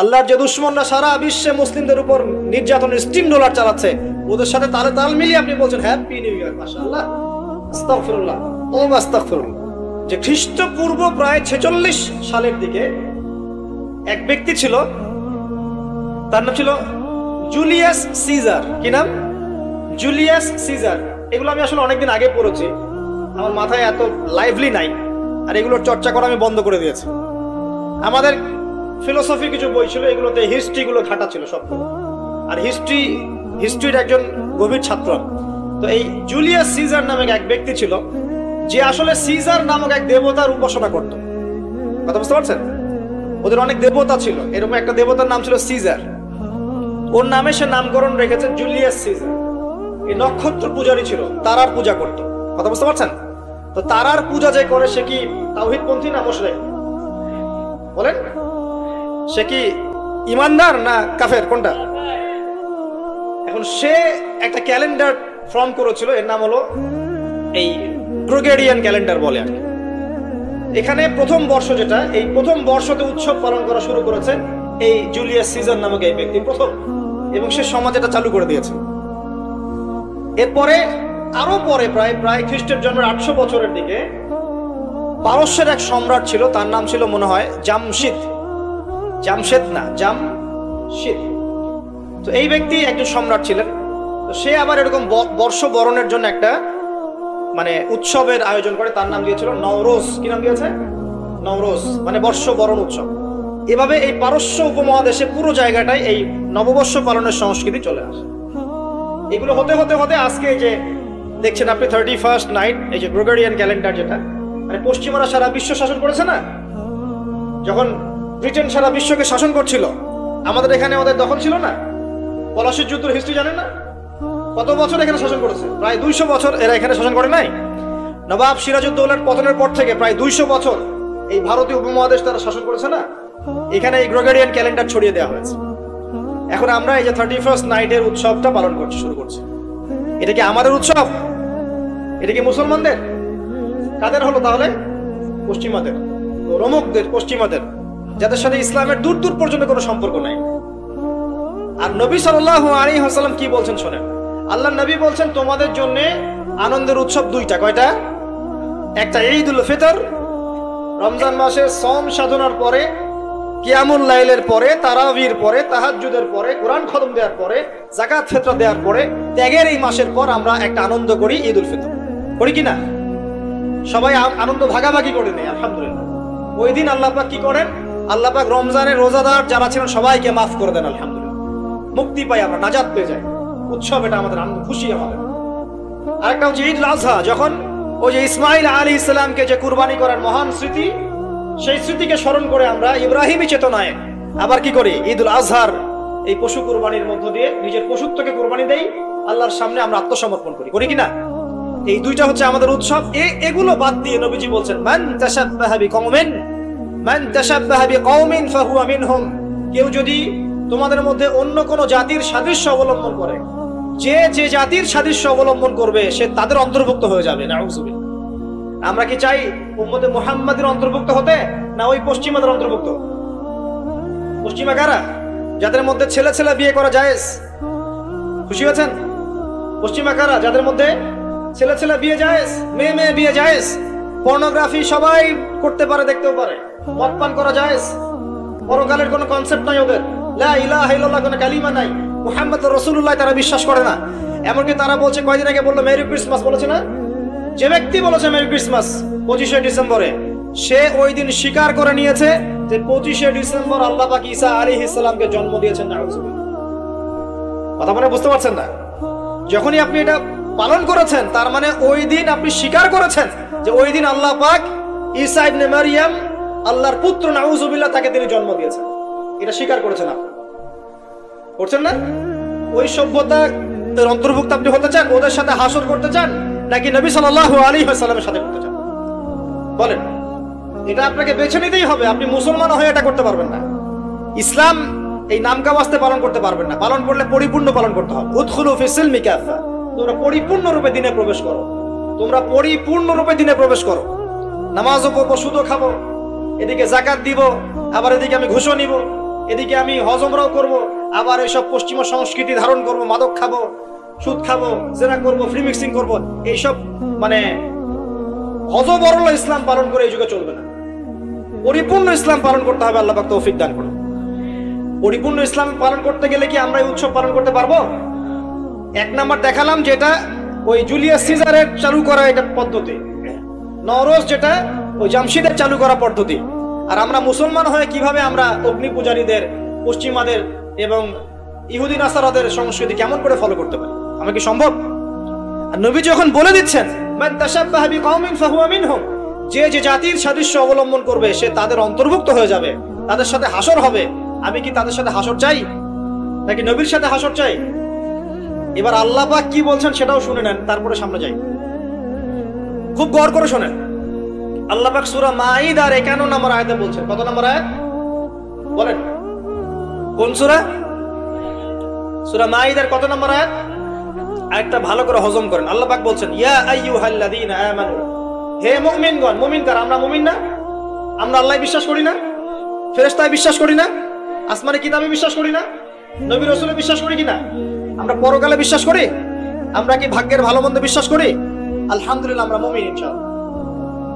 আল্লাহর যে দুশমনরা সারা বিশ্বে মুসলিমদের উপর নির্যাতনের স্টিম রোলার চালাচ্ছে, ওদের সাথে তাল মিলিয়ে আপনি বলছেন হ্যাপি নিউ ইয়ার, মাশাআল্লাহ, আস্তাগফিরুল্লাহ, ওয়া আস্তাগফিরুল্লাহ। যে খ্রিস্টপূর্ব প্রায় 46 সালের দিকে এক ব্যক্তি ছিল, তার নাম ছিল জুলিয়াস সিজার। কি নাম? Julius Caesar. এগুলো আমি আসলে অনেকদিন আগে পড়েছি, আমার মাথায় এত লাইভলি নাই, আর এগুলোর চর্চা করা আমি বন্ধ করে দিয়েছি। আমাদের ফিলোসফি কিছু বই ছিল, এগুলোতে হিস্ট্রিগুলো ঘাটা ছিল সবগুলো, আর হিস্ট্রির একজন গভীর ছাত্র। তো এই জুলিয়াস সিজার নামে এক ব্যক্তি ছিল, যে আসলে সিজার নামক এক দেবতার উপাসনা করত। কথা বুঝতে পারছেন? ওদের অনেক দেবতা ছিল, এরকম একটা দেবতার নাম ছিল সিজার। ওর নামে সে নামকরণ রেখেছে জুলিয়াস সিজার। এই নক্ষত্র পূজারী ছিল, তারার পূজা করত। কথা বুঝতে পারছেন? তো তারার পূজা যে করে সে কি তাওহীদপন্থী না মুশরিক? বলেন, সে কি ইমানদার না কাফের, কোনটা? এখন সে একটা ক্যালেন্ডার ফর্ম করেছিল, এর নাম হলো এই গ্রেগরিয়ান ক্যালেন্ডার বলে আর কি। এখানে প্রথম বর্ষ যেটা, এই প্রথম বর্ষতে উৎসব পালন করা শুরু করেছে এই জুলিয়াস সিজার নামক এই ব্যক্তি প্রথম, এবং সে সমাজ এটা চালু করে দিয়েছে। এরপরে আরো পরে প্রায় খ্রিস্টের জন্মের 800 বছরের দিকে পারস্যের এক সম্রাট ছিল, তার নাম ছিল মনে হয় জামশিদ। তো এই ব্যক্তি একজন সম্রাট ছিলেন। তো সে আবার এরকম বর্ষ বরণের জন্য একটা মানে উৎসবের আয়োজন করে, তার নাম দিয়েছিল নওরোজ। কি নাম দিয়েছে? নওরোজ, মানে বর্ষ বরণ উৎসব। এভাবে এই পারস্য উপমহাদেশে পুরো জায়গাটায় এই নববর্ষ পালনের সংস্কৃতি চলে আসে। এগুলো হতে হতে হতে আজকে যে দেখছেন আপনি 31st নাইট, এই যে গ্রেগরিয়ান ক্যালেন্ডার, যেটা মানে পশ্চিমারা সারা বিশ্ব শাসন করেছে না, যখন ব্রিটেন সারা বিশ্বকে শাসন করছিল, আমাদের এখানে ওদের দখল ছিল না। পলাশির যুদ্ধের হিস্ট্রি জানেন না? কত বছর এখানে শাসন করেছে? প্রায় 200 বছর এরা এখানে শাসন করে নাই। নবাব সিরাজউদ্দৌলার পতনের পর থেকে প্রায় 200 বছর এই ভারতীয় উপমহাদেশ তারা শাসন করেছে না। এখানে এই গ্রেগরিয়ান ক্যালেন্ডার ছড়িয়ে দেওয়া হয়েছে। এখন আমরা এই যে 31st নাইটের উৎসবটা পালন করছি, শুরু করছি। এটা কি আমাদের উৎসব? এটা কি মুসলমানদের? কাদের হলো তাহলে? পশ্চিমাদের, রোমকদের, পশ্চিমাদের, যাদের সাথে ইসলামের দূর দূর পর্যন্ত কোনো সম্পর্ক নাই। আর নবী সাল্লাল্লাহু আলাইহি ওয়াসাল্লাম কি বলছেন শোনেন। আল্লাহ নবী বলছেন তোমাদের জন্য আনন্দের উৎসব দুইটা। কয়টা? একটা ঈদুল ফিতর, রমজান মাসের সওম সাধনার পরে, কিয়ামুল লাইলের পরে, তারাবির পরে, তাহাজ্জুদের পরে, কোরআন খতম দেওয়ার পরে, যাকাত ফিতরা দেওয়ার পরে, ত্যাগের এই মাসের পর আমরা একটা আনন্দ করি, ঈদুল ফিতর। করি কিনা? সবাই আনন্দ ভাগাভাগি করে নেই, আলহামদুলিল্লাহ। ওই দিন আল্লাহ পাক কি করেন? আল্লাহ পাক রমজানের রোজাদার যারা ছিলেন সবাইকে মাফ করে দেন, আলহামদুলিল্লাহ। মুক্তি পাই আমরা, নাজাত পেয়ে যাই। উৎসব এটা আমাদের, আনন্দ, খুশি আমাদের। আরেকটা হচ্ছে ঈদুল আজহা, যখন ওই যে ইসমাইল আলাইহিস সালামকে যে কুরবানি করার মহান স্মৃতি, সেই স্মৃতিকে স্মরণ করে আমরা ইব্রাহিমী চেতনায় আবার কি করি? ঈদুল আজহার এই পশু কুরবানির মধ্য দিয়ে নিজের পশুত্বকে কুরবানি দেই, আল্লাহর সামনে আমরা আত্মসমর্পণ করি। করি কিনা? এই দুইটা হচ্ছে আমাদের উৎসব। এগুলো বাদ দিয়ে নবীজি বলছেন মান তাশাব্বাহা বিকওমিন ফাহুয়া মিনহুম। কেউ যদি তোমাদের মধ্যে অন্য কোন জাতির সাদৃশ্য অবলম্বন করে, যে জাতির সাদৃশ্য অবলম্বন করবে সে তাদের অন্তর্ভুক্ত হয়ে যাবে। নাউযুবিল্লাহ। আমরা কি চাই উম্মতে মুহাম্মাদের অন্তর্ভুক্ত হতে, না ওই পশ্চিমাদের অন্তর্ভুক্ত? পশ্চিমা কারা? যাদের মধ্যে ছেলে ছেলে বিয়ে করা জায়েজ। খুশি হয়েছেন? পশ্চিমা কারা? যাদের মধ্যে ছেলে ছেলে বিয়ে জায়েজ, মেয়ে মেয়ে বিয়ে জায়েজ, পর্নোগ্রাফি সবাই করতে পারে, দেখতেও পারে, মদ পান করা জায়েজ, পরকালের কোনো কনসেপ্ট নাই ওদের, লা ইলাহা ইল্লাল্লাহ কোনো কালিমা নাই, মুহাম্মদুর রাসূলুল্লাহ তারা বিশ্বাস করে না। এমনকি তারা বলছে, কয়দিন আগে বললো মেরি ক্রিসমাস, বলেছে না? যে ব্যক্তি বলেছে মেরি ক্রিসমাস 25শে ডিসেম্বরে, সে ওই দিন স্বীকার করে নিয়েছে যে 25শে ডিসেম্বর আল্লাহ পাক ঈসা আলাইহিস সালামকে জন্ম দিয়েছেন। নাউযুবিল্লাহ। কথা মানে বুঝতে পারছেন না? যখনই আপনি এটা পালন করেছেন, তার মানে ওই দিন আপনি স্বীকার করেছেন যে ওই দিন আল্লাহ পাক ঈসা ইবনে মারইয়াম, আল্লাহর পুত্র, নাউযুবিল্লাহ, তাকে তিনি জন্ম দিয়েছেন। এটা স্বীকার করেছেন আপনি, করছেন না? ওই সভ্যতার অন্তর্ভুক্ত আপনি হতে চান? ওদের সাথে হাসর করতে চান, নাকি নবী সাল্লাল্লাহু আলাইহি ওয়াসাল্লামের সাথে করতে চান? বলেন। এটা আপনাকে বেছে নিতেই হবে। আপনি মুসলমান হয়ে এটা করতে পারবেন না। ইসলাম এই নামকা ওয়াস্তে পালন করতে পারবেন না। পালন করলে পরিপূর্ণ পালন করতে হবে। উদখুলু ফিস সিলমি কাফা। তোমরা পরিপূর্ণ রূপে দিনে প্রবেশ করো। তোমরা পরিপূর্ণ রূপে দিনে প্রবেশ করো। নামাজও পড়বো, সুদও খাবো, এদিকে যাকাত দিব, আবার এদিকে আমি ঘুষও নিব, এদিকে আমি হজমরাও করব, আবার এইসব পশ্চিমা সংস্কৃতি ধারণ করব, মাদক খাবো, সুদ খাবো, জেনা করবো, ফ্রি মিক্সিং করবো, এইসব মানে হজবরল ইসলাম পালন করে এই যুগে চলবে না। পরিপূর্ণ ইসলাম পালন করতে হবে। আল্লাহ পাক তৌফিক দান করুন। পরিপূর্ণ ইসলাম পালন করতে গেলে কি আমরা এই উৎসব পালন করতে পারবো? এক নাম্বার দেখালাম যেটা ওই জুলিয়াস সিজারের চালু করা এটা পদ্ধতি, নওরোজ যেটা ওই জামশিদের চালু করা পদ্ধতি। আর আমরা মুসলমান হয়ে কিভাবে আমরা অগ্নি পূজারীদের, পশ্চিমাদের এবং ইহুদি নাসারাদের সংস্কৃতি কেমন করে ফলো করতে পারি? আমরা কি সম্ভব? আর নবী যখন বলে দিচ্ছেন মান তাশাব্বাহা বিকওমিন ফাহুয়া মিনহুম, যে যে জাতির সাদৃশ্য অবলম্বন করবে সে তাদের অন্তর্ভুক্ত হয়ে যাবে, তাদের সাথে হাসর হবে। আমি কি তাদের সাথে হাসর চাই নাকি নবীর সাথে হাসর চাই? এবার আল্লাহ পাক কি বলছেন সেটাও শুনে নেন, তারপরে সামনে যাই। খুব গৌর করে শোনেন। আল্লাহ পাক সূরা মাঈদার 51 নম্বর আয়াতে বলছেন। কত নম্বর আয়াত বলেন? কোন সূরা? সূরা মাঈদার কত নম্বর আয়াত? আয়াতটা ভালো করে হজম করেন। আল্লাহ পাক বলছেন ইয়া আইয়ুহাল্লাযীনা আমানু, হে মুমিনগণ। মুমিন কারা? আমরা মুমিন না? আমরা আল্লাহ বিশ্বাস করি না? ফেরেশতায় বিশ্বাস করি না? আসমানি কিতাবে বিশ্বাস করি না? নবী রাসূলে বিশ্বাস করি কিনা? আমরা পরকালে বিশ্বাস করি? আমরা কি ভাগ্যের ভালো মন্দ বিশ্বাস করি? আলহামদুলিল্লাহ আমরা মুমিন ইনশাআল্লাহ।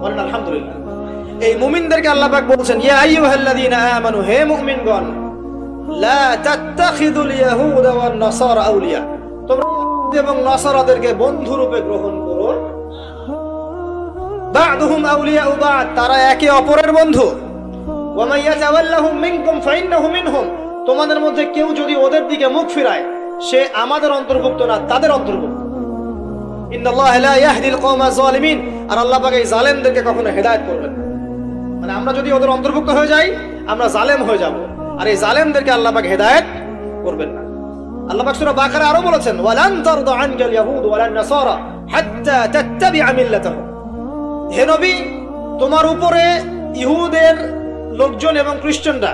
বলেন আলহামদুলিল্লাহ। এই মুমিনদেরকে আল্লাহ পাক বলছেন ইয়া আইয়ুহাল্লাযীনা আমানু, হে মুমিনগণ, লা তাত্তাখিযুল ইয়াহুদা ওয়ান নাসারা আউলিয়া, তোমরা এবং নাসারাদেরকে বন্ধু রূপে গ্রহণ করো। বা'দুহুম আউলিয়াউ বা'দ, তারা একে অপরের বন্ধু। ওয়া মান ইয়াতাওয়াল্লাহুম মিনকুম ফাইন্নাহু মিনহুম, তোমাদের মধ্যে কেউ যদি ওদের দিকে মুখ ফিরায় সে আমাদের অন্তর্ভুক্ত না, তাদের অন্তর্ভুক্ত। ইন্নাল্লাহা লা ইয়াহদিল কওমা যালিমিন, আর আল্লাহ পাক এই জালেমদেরকে কখনো হেদায়েত করবেন না। মানে আমরা যদি ওদের অন্তর্ভুক্ত হয়ে যাই আমরা জালেম হয়ে যাব, আর এই জালেমদেরকে আল্লাহ পাক হেদায়েত করবেন না। আল্লাহ পাক সূরা বাকারা আরো বলেছেন ওয়ালান তারদা আনকাল ইয়াহুদ ওয়ালান নাসারা হাত্তা তাত্তাবিআ মিল্লাতাহুম, হে নবী তোমার উপরে ইহুদের লোকজন এবং খ্রিস্টানরা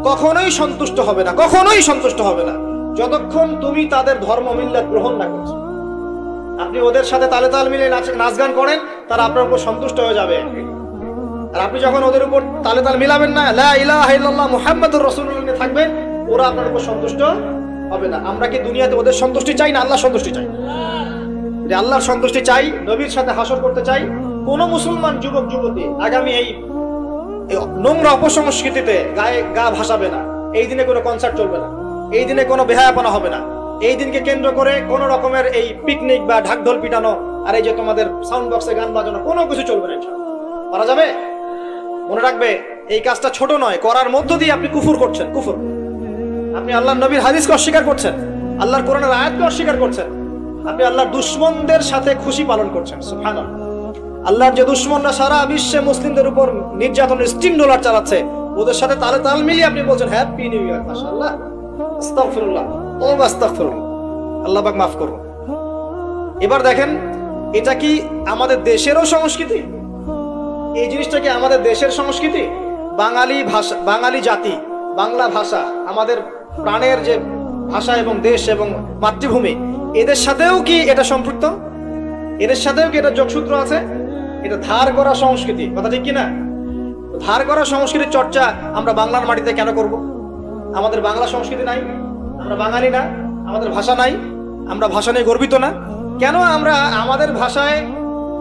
কখনোই সন্তুষ্ট হবে না, কখনোই সন্তুষ্ট হবে না যতক্ষণ তুমি তাদের ধর্ম মিল্লাত গ্রহণ না করছো। আপনি ওদের সাথে তালে তাল মিলে নাচ গান করেন, তারা আপনার উপর সন্তুষ্ট হয়ে যাবে। আর আপনি যখন ওদের উপর তালে তাল মিলাবেন না, লা ইলাহা ইল্লাল্লাহ মুহাম্মাদুর রাসূলুল্লাহ নিয়ে থাকবেন, ওরা আপনার উপর সন্তুষ্ট হবে না। আমরা কি দুনিয়াতে ওদের সন্তুষ্টি চাই না আল্লাহর সন্তুষ্টি চাই? যদি আল্লাহর সন্তুষ্টি চাই, নবীর সাথে হাসর করতে চাই, কোন মুসলমান যুবক যুবতী আগামী এই নোংরা অপসংস্কৃতিতে গায়ে গা ভাসাবে না। এই দিনে কোনো কনসার্ট চলবে না, এই দিনে কোনো বেহায়াপনা হবে না, এই দিনকে কেন্দ্র করে কোন রকমের এই পিকনিক বা ঢাকঢোল পিটানো আর এই যে তোমাদের সাউন্ড বক্সে গান বাজানো কোনো কিছু চলবে না। করা যাবে? মনে রাখবে এই কাজটা ছোট নয়, করার মধ্য দিয়ে আপনি কুফর করছেন। কুফর, আপনি আল্লাহর নবীর হাদিসকে অস্বীকার করছেন, আল্লাহর কোরআনের আয়াতকে অস্বীকার করছেন, আপনি আল্লাহর দুশমনদের সাথে খুশি পালন করছেন। সুবহানাল্লাহ। আল্লাহর যে দুশমনরা সারা বিশ্বে মুসলিমদের উপর নির্যাতনের স্টিম ডলার চালাচ্ছে, ওদের সাথে তালে তাল মিলিয়ে আপনি বলছেন হ্যাপি নিউ ইয়ার। মাশাআল্লাহ, আস্তাগফিরুল্লাহ, তওবা আস্তাগফিরুল্লাহ, আল্লাহ পাক মাফ করুন। এবার দেখেন এটা কি আমাদের দেশেরও সংস্কৃতি? এই জিনিসটা কি আমাদের দেশের সংস্কৃতি? বাঙালি ভাষা, বাঙালি জাতি, বাংলা ভাষা আমাদের প্রাণের যে ভাষা এবং দেশ এবং মাতৃভূমি, এদের সাথেও কি এটা সম্পৃক্ত? এদের সাথেও কি এটা যোগসূত্র আছে? এটা ধার করা সংস্কৃতি, কথা ঠিক কিনা? ধার করা সংস্কৃতির চর্চা আমরা বাংলার মাটিতে কেন করব? আমাদের বাংলা সংস্কৃতি নাই? আমরা বাঙালি না? আমাদের ভাষা নাই? আমরা ভাষা নিয়ে গর্বিত না? কেন আমরা আমাদের ভাষায়,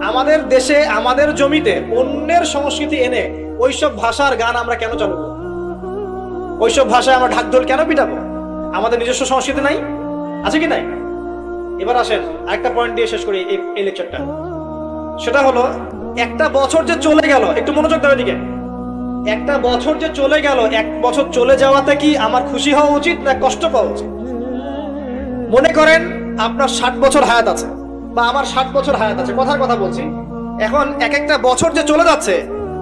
আমাদের দেশে, আমাদের জমিতে অন্যের সংস্কৃতি এনে ওইসব ভাষার গান আমরা কেন চালু করব? ওইসব ভাষায় আমরা ঢাকঢোল কেন পিটাবো? আমাদের নিজস্ব সংস্কৃতি নাই? আছে কি নাই? এবার আসেন আরেকটা পয়েন্ট দিয়ে শেষ করি এই লেকচারটা। সেটা হলো একটা বছর যে চলে গেল, একটু মনোযোগ দেওয়ার দিকে। একটা বছর যে চলে গেল, এক বছর চলে যাওয়াতে কি আমার খুশি হওয়া উচিত না কষ্ট পাওয়া উচিত? মনে করেন আপনার 60 বছর হায়াত আছে বা আমার 60 বছর হায়াত আছে, কথার কথা বলছি। এখন এক একটা বছর যে চলে যাচ্ছে,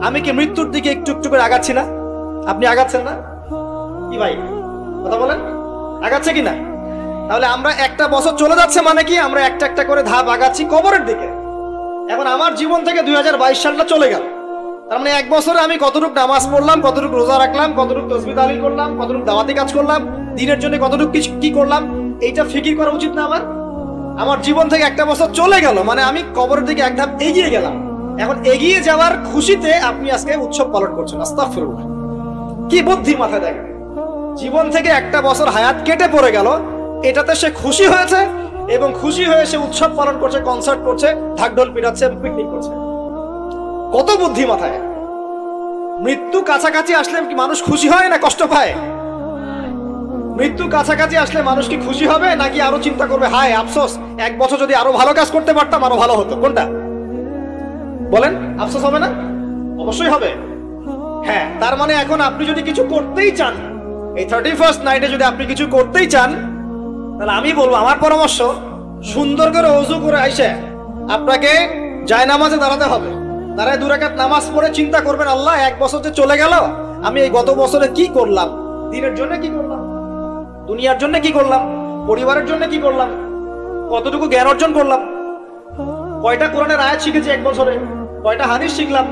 আমি কি মৃত্যুর দিকে একটু একটু করে আগাচ্ছি না? আপনি আগাচ্ছেন না? কি ভাই কথা বলেন, আগাচ্ছে কি না? তাহলে আমরা একটা বছর চলে যাচ্ছে মানে কি আমরা একটা একটা করে ধাপ আগাচ্ছি কবরের দিকে। এখন আমার জীবন থেকে 2022 সালটা চলে গেল, তার মানে এক বছরে আমি কতটুকু নামাজ পড়লাম, কতটুকু রোজা রাখলাম, কতটুকু তাসবিহ তাহলিল করলাম, কতটুকু দাওয়াতি কাজ করলাম, দিনের জন্য কতটুকু কি করলাম, এইটা ফিকির করা উচিত না আমার? আমার জীবন থেকে একটা বছর চলে গেল মানে আমি কবরের দিকে এক ধাপ এগিয়ে গেলাম। এখন এগিয়ে যাওয়ার খুশিতে আপনি আজকে উৎসব পালন করছেন। আস্তাগফিরুল্লাহ, কি বুদ্ধি মাথায় দেখেন। জীবন থেকে একটা বছর হায়াত কেটে পড়ে গেল, এটাতে সে খুশি হয়েছে এবং খুশি হয়ে সে উৎসব পালন করছে, কনসার্ট করছে, ঢাকঢোল পিটাচ্ছে, পিকনিক করছে। কত বুদ্ধি মাথায়! মৃত্যু কাছাকাছি আসলে কি মানুষ খুশি হয় না কষ্ট পায়? মৃত্যু কাছাকাছি আসলে মানুষ কি খুশি হবে নাকি আরো চিন্তা করবে, হায় আফসোস, এক বছর যদি আরো ভালো কাজ করতে পারতাম আরো ভালো হতো? কোনটা বলেন? আফসোস হবে না? অবশ্যই হবে। হ্যাঁ, তার মানে এখন আপনি যদি কিছু করতেই চান, এই 31st নাইটে যদি আপনি কিছু করতেই চান, তাহলে আমি বলবো, আমার পরামর্শ, সুন্দর করে ওযু করে আইসে আপনাকে জায়নামাজে দাঁড়াতে হবে। দাঁড়ায় 2 রাকাত নামাজ পড়ে চিন্তা করবেন, আল্লাহ, এক বছর যে চলে গেল, আমি এই গত বছরে কি করলাম? দিনের জন্য কি করলাম? দুনিয়ার জন্য কি করলাম? পরিবারের জন্য কি করলাম? কতটুকু জ্ঞান অর্জন করলাম? কয়টা কোরআনের আয়াত শিখেছি এক বছরে? কয়টা হাদিস শিখলাম?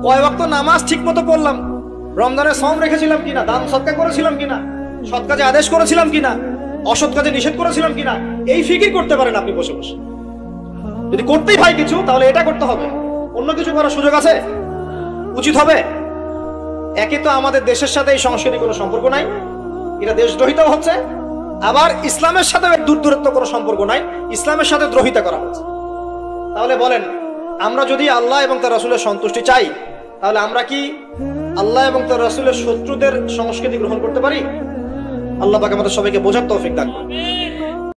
কয় ওয়াক্ত নামাজ ঠিক মতো পড়লাম? রমজানের সওম রেখেছিলাম কিনা? দান সদকা করেছিলাম কিনা? সৎ কাজে আদেশ করেছিলাম কিনা? অসৎ কাজে নিষেধ করেছিলাম কিনা? এই ফিকির করতে পারেন আপনি বসে বসে। যদি করতেই হয় কিছু, তাহলে এটা করতে হবে। অন্য কিছু করার সুযোগ আছে? উচিত হবে? একে তো আমাদের দেশের সাথে এই সংস্কৃতির কোনো সম্পর্ক নাই, এটা দেশদ্রোহিতাও হচ্ছে, আবার ইসলামের সাথে দূরত্ব কোনো সম্পর্ক নাই, ইসলামের সাথে দ্রোহিতা করা হচ্ছে। তাহলে বলেন, আমরা যদি আল্লাহ এবং তার রাসূলের সন্তুষ্টি চাই, তাহলে আমরা কি আল্লাহ এবং তার রাসূলের শত্রুদের সংস্কৃতি গ্রহণ করতে পারি? আল্লাহ পাক আমাদের সবাইকে বোঝার তৌফিক দান করুন।